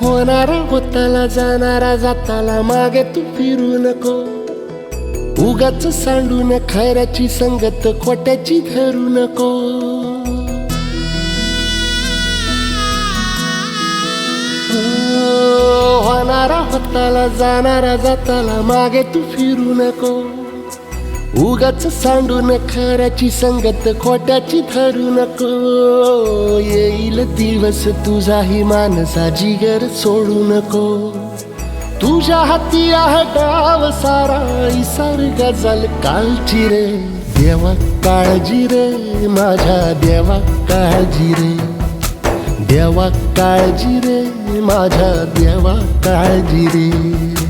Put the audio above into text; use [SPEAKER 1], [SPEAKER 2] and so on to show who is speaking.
[SPEAKER 1] होणारा होताला जाणारा जाताला मागे तू फिरू नको. उगाच सांडून खैराची संगत खोट्याची धरू नको. होणारा होताला जाणारा जाताला मागे तू फिरू नको. उगाच सांडून खऱ्याची संगत खोट्याची धरू नको. येईल दिवस तुझाही मानसा जिगर सोडू नको. तुझ्या हाती आहे गाव सारा इसार गजल कालची रे. देवा काळजी रे माझ्या देवा काळजी रे. देवा काळजी रे माझ्या देवा काळजी रे.